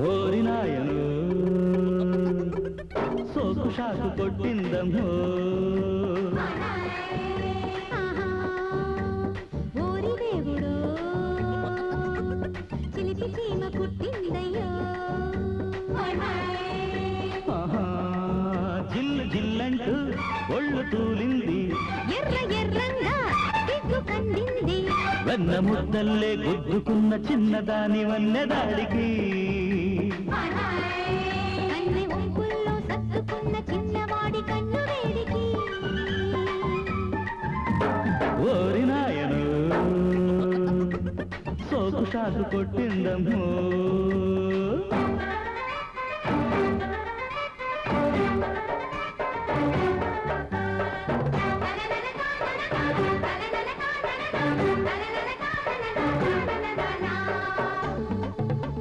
ఓరి నాయను సోకు షాకు కొట్టిందమ్మో ఓరి దేవుడు చిలిపి చీమ కుట్టిందయ్యో జిల్లు జిల్లంటూ ఒళ్ళు తూలింది ఎర్ర ఎర్రంగా దిగ్గు కందింది వెన్న ముద్దల్లే గుద్దుకున్న చిన్నదాని వన్నెదాడికి కన్నె వంపుల్లో సత్తుకున్న చిన్నవాడి కన్ను వేడికి ఓరి నాయను సోకు షాకు కొట్టిందమ్మో